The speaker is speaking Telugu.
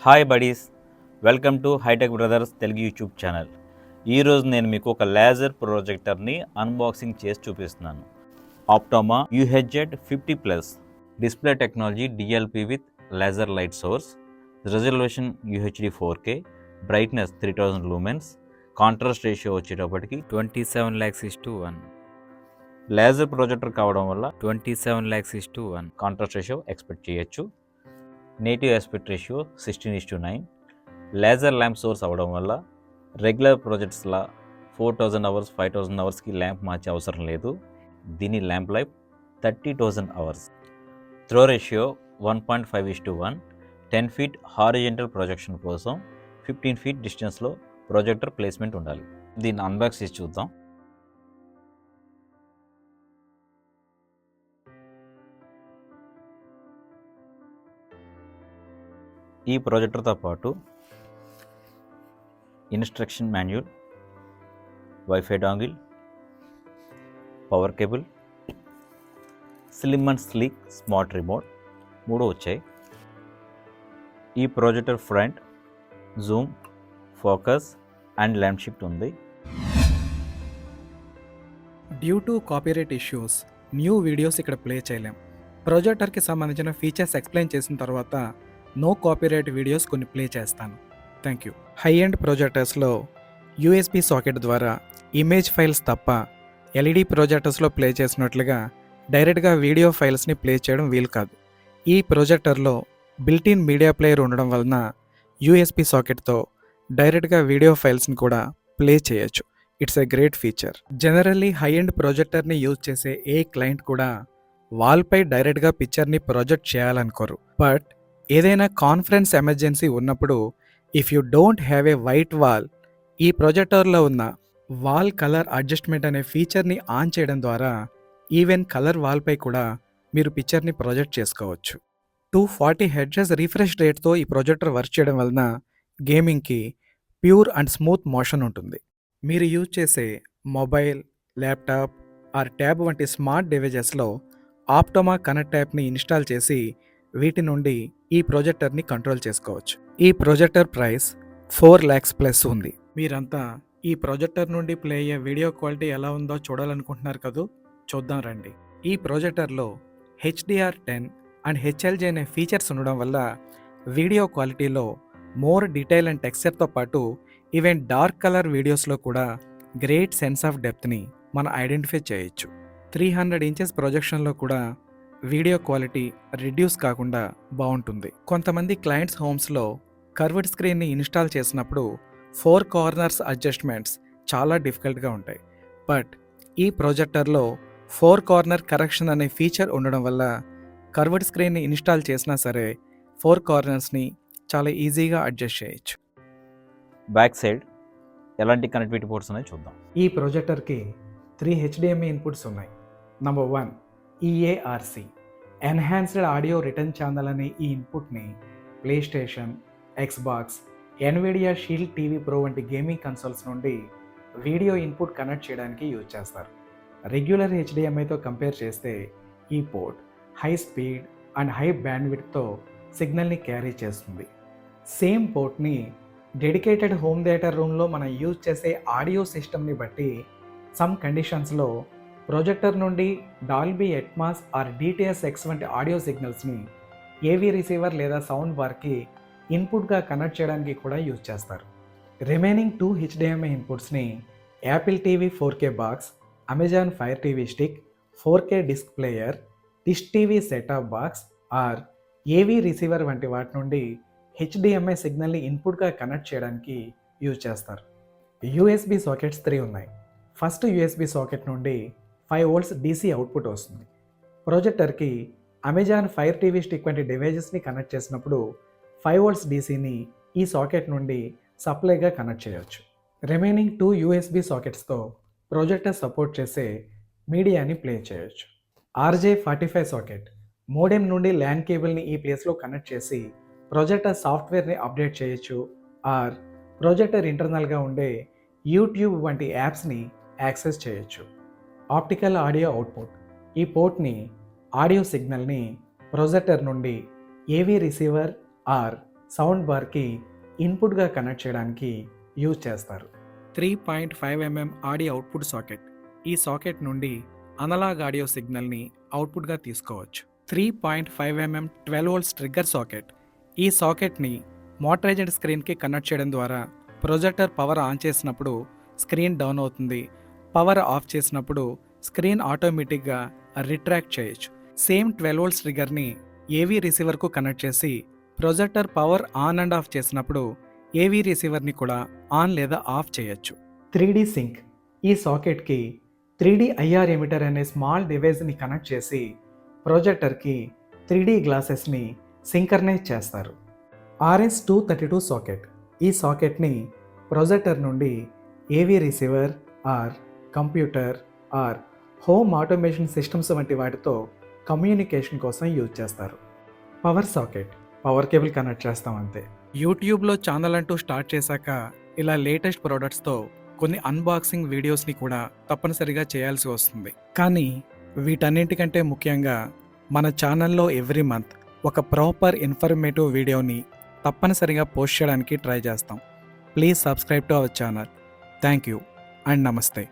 Hi buddies, welcome to hitech brothers Telugu YouTube channel. ఈరోజు నేను మీకు ఒక లేజర్ ప్రొజెక్టర్ని అన్బాక్సింగ్ చేసి చూపిస్తున్నాను. Optoma UHZ 50+ display technology DLP with laser light source, resolution UHD 4K, brightness 3000 lumens, contrast ratio వచ్చేటప్పటికి 27:1. లేజర్ ప్రొజెక్టర్ కావడం వల్ల 27:1 కాంట్రాస్ట్ రేషియో ఎక్స్పెక్ట్ చేయొచ్చు. Native aspect ratio 16:9. Laser lamp source అవ్వడం వల్ల రెగ్యులర్ ప్రాజెక్ట్స్లా 4000 అవర్స్ 5000 అవర్స్కి ల్యాంప్ మార్చే అవసరం లేదు. దీని lamp life 30,000 hours. Throw ratio 1.5:1. 10 feet horizontal projection కోసం 15 feet డిస్టెన్స్లో ప్రొజెక్టర్ ప్లేస్మెంట్ ఉండాలి. దీన్ని అన్బాక్స్ చేసి చూద్దాం. ఈ ప్రొజెక్టర్తో పాటు instruction manual, wifi dongle, power cable, slim and sleek smart remote 3 వచ్చాయి. ఈ projector front zoom, focus and lamp shift ఉంది. Due to copyright issues new videos ఇక్కడ ప్లే చేయలేం. ప్రొజెక్టర్కి సంబంధించిన ఫీచర్స్ ఎక్స్ప్లెయిన్ చేసిన తర్వాత నో కాపీరైట్ వీడియోస్ కొన్ని ప్లే చేస్తాను. Thank you. హై ఎండ్ ప్రొజెక్టర్స్లో USB సాకెట్ ద్వారా ఇమేజ్ ఫైల్స్ తప్ప LED ప్రొజెక్టర్స్లో ప్లే చేసినట్లుగా డైరెక్ట్గా వీడియో ఫైల్స్ని ప్లే చేయడం వీలు కాదు. ఈ ప్రొజెక్టర్లో బిల్టిన్ మీడియా ప్లేయర్ ఉండడం వలన USB సాకెట్తో డైరెక్ట్గా వీడియో ఫైల్స్ని కూడా ప్లే చేయొచ్చు. It's a great feature. Generally high end ప్రొజెక్టర్ని యూజ్ చేసే ఏ క్లయింట్ కూడా వాల్పై డైరెక్ట్గా పిక్చర్ని ప్రొజెక్ట్ చేయాలనుకోరు. బట్ ఏదైనా కాన్ఫరెన్స్ ఎమర్జెన్సీ ఉన్నప్పుడు if you don't have a white wall, ఈ ప్రొజెక్టర్లో ఉన్న వాల్ కలర్ అడ్జస్ట్మెంట్ అనే ఫీచర్ని ఆన్ చేయడం ద్వారా ఈవెన్ కలర్ వాల్పై కూడా మీరు పిక్చర్ని ప్రొజెక్ట్ చేసుకోవచ్చు. 240 Hz రిఫ్రెష్ రేట్తో ఈ ప్రొజెక్టర్ వర్క్ చేయడం వలన గేమింగ్కి ప్యూర్ అండ్ స్మూత్ మోషన్ ఉంటుంది. మీరు యూజ్ చేసే మొబైల్, ల్యాప్టాప్ ఆర్ ట్యాబ్ వంటి స్మార్ట్ డివైజెస్లో ఆప్టోమా కనెక్ట్ యాప్ని ఇన్స్టాల్ చేసి వీటి నుండి ఈ ప్రొజెక్టర్ని కంట్రోల్ చేసుకోవచ్చు. ఈ ప్రొజెక్టర్ ప్రైస్ 4 lakhs ప్లస్ ఉంది. మీరంతా ఈ ప్రొజెక్టర్ నుండి ప్లే అయ్యే వీడియో క్వాలిటీ ఎలా ఉందో చూడాలనుకుంటున్నారు కదూ, చూద్దాం రండి. ఈ ప్రొజెక్టర్లో HDR10 అండ్ HLG అనే ఫీచర్స్ ఉండడం వల్ల వీడియో క్వాలిటీలో మోర్ డీటెయిల్ అండ్ టెక్స్చర్తో పాటు ఈవెన్ డార్క్ కలర్ వీడియోస్లో కూడా గ్రేట్ సెన్స్ ఆఫ్ డెప్త్ని మనం ఐడెంటిఫై చేయొచ్చు. 300 inches ప్రొజెక్షన్లో కూడా వీడియో క్వాలిటీ రిడ్యూస్ కాకుండా బాగుంటుంది. కొంతమంది క్లయింట్స్ హోమ్స్లో కర్వ్డ్ స్క్రీన్ని ఇన్స్టాల్ చేసినప్పుడు 4 కార్నర్స్ అడ్జస్ట్మెంట్స్ చాలా డిఫికల్ట్గా ఉంటాయి. బట్ ఈ ప్రొజెక్టర్లో 4 కార్నర్ కరెక్షన్ అనే ఫీచర్ ఉండడం వల్ల కర్వ్డ్ స్క్రీన్ని ఇన్స్టాల్ చేసినా సరే 4 కార్నర్స్ని చాలా ఈజీగా అడ్జస్ట్ చేయొచ్చు. బ్యాక్ సైడ్ ఎలాంటి కనెక్టివిటీ పోర్ట్స్ ఉన్నాయో చూద్దాం. ఈ ప్రొజెక్టర్కి 3 HDMI ఇన్పుట్స్ ఉన్నాయి. Number 1 EARC, enhanced audio return channel అనే ఈ ఇన్పుట్ని PlayStation, Xbox, Nvidia Shield TV Pro వంటి గేమింగ్ కన్సోల్స్ నుండి వీడియో ఇన్పుట్ కనెక్ట్ చేయడానికి యూజ్ చేస్తారు. రెగ్యులర్ HDMIతో కంపేర్ చేస్తే ఈ port high speed and high బ్యాండ్విడ్త్తో సిగ్నల్ని క్యారీ చేస్తుంది. సేమ్ పోర్ట్ని డెడికేటెడ్ హోమ్ థియేటర్ రూమ్లో మనం యూజ్ చేసే ఆడియో సిస్టమ్ని బట్టి సమ్ కండిషన్స్లో ప్రొజెక్టర్ నుండి డాల్బీ అట్మాస్ ఆర్ DTS:X వంటి ఆడియో సిగ్నల్స్ని AV రిసీవర్ లేదా సౌండ్ బార్కి ఇన్పుట్గా కనెక్ట్ చేయడానికి కూడా యూజ్ చేస్తారు. రిమైనింగ్ 2 HDMI ఇన్పుట్స్ని Apple TV 4K box, Amazon Fire TV stick, 4K disc player, dish TV set top box or AV receiver వంటి వాటి నుండి HDMI సిగ్నల్ని ఇన్పుట్గా కనెక్ట్ చేయడానికి యూజ్ చేస్తారు. USB సాకెట్స్ 3 ఉన్నాయి. ఫస్ట్ USB సాకెట్ నుండి 5 volts DC అవుట్పుట్ వస్తుంది. ప్రొజెక్టర్కి అమెజాన్ ఫైర్ టీవీ స్టిక్ వంటి డివైజెస్ని కనెక్ట్ చేసినప్పుడు 5 volts DCని ఈ సాకెట్ నుండి సప్లైగా కనెక్ట్ చేయవచ్చు. రిమైనింగ్ 2 USB సాకెట్స్తో ప్రొజెక్టర్ సపోర్ట్ చేసే మీడియాని ప్లే చేయొచ్చు. RJ45 సాకెట్ మోడెమ్ నుండి ల్యాన్ కేబుల్ని ఈ ప్లేస్లో కనెక్ట్ చేసి ప్రొజెక్టర్ సాఫ్ట్వేర్ని అప్డేట్ చేయొచ్చు ఆర్ ప్రొజెక్టర్ ఇంటర్నల్గా ఉండే యూట్యూబ్ వంటి యాప్స్ని యాక్సెస్ చేయొచ్చు. ఆప్టికల్ ఆడియో అవుట్పుట్, ఈ పోర్ట్ని ఆడియో సిగ్నల్ని ప్రొజెక్టర్ నుండి AV రిసీవర్ ఆర్ సౌండ్ బార్కి ఇన్పుట్గా కనెక్ట్ చేయడానికి యూజ్ చేస్తారు. 3.5 mm ఆడియో అవుట్పుట్ సాకెట్. ఈ సాకెట్ నుండి అనలాగ్ ఆడియో సిగ్నల్ని అవుట్పుట్గా తీసుకోవచ్చు. 3.5 mm 12 volts ట్రిగ్గర్ సాకెట్. ఈ సాకెట్ని మోటరైజ్డ్ స్క్రీన్కి కనెక్ట్ చేయడం ద్వారా ప్రొజెక్టర్ పవర్ ఆన్ చేసినప్పుడు స్క్రీన్ డౌన్ అవుతుంది, పవర్ ఆఫ్ చేసినప్పుడు స్క్రీన్ ఆటోమేటిక్గా రిట్రాక్ట్ చేయొచ్చు. సేమ్ 12 volts ట్రిగ్గర్ని ఏవీ రిసీవర్కు కనెక్ట్ చేసి projector power on and of చేసినప్పుడు ఏవీ రిసీవర్ని కూడా ఆన్ లేదా ఆఫ్ చేయొచ్చు. 3D sync. ఈ సాకెట్కి 3D IR ఎమిటర్ అనే స్మాల్ డివైస్ని కనెక్ట్ చేసి ప్రొజెక్టర్కి 3D గ్లాసెస్ని సింకర్నైజ్ చేస్తారు. RS-232 socket. ఈ సాకెట్ని ప్రొజెక్టర్ నుండి AV receiver or computer or home automation systems వంటి వాటితో కమ్యూనికేషన్ కోసం యూజ్ చేస్తారు. Power socket. Power cable connect చేస్తాం అంతే. యూట్యూబ్లో ఛానల్ అంటూ స్టార్ట్ చేశాక ఇలా లేటెస్ట్ ప్రోడక్ట్స్తో కొన్ని అన్బాక్సింగ్ వీడియోస్ని కూడా తప్పనిసరిగా చేయాల్సి వస్తుంది. కానీ వీటన్నింటికంటే ముఖ్యంగా మన ఛానల్లో ఎవ్రీ మంత్ ఒక ప్రాపర్ ఇన్ఫర్మేటివ్ వీడియోని తప్పనిసరిగా పోస్ట్ చేయడానికి ట్రై చేస్తాం. Please subscribe to our channel. Thank you and నమస్తే.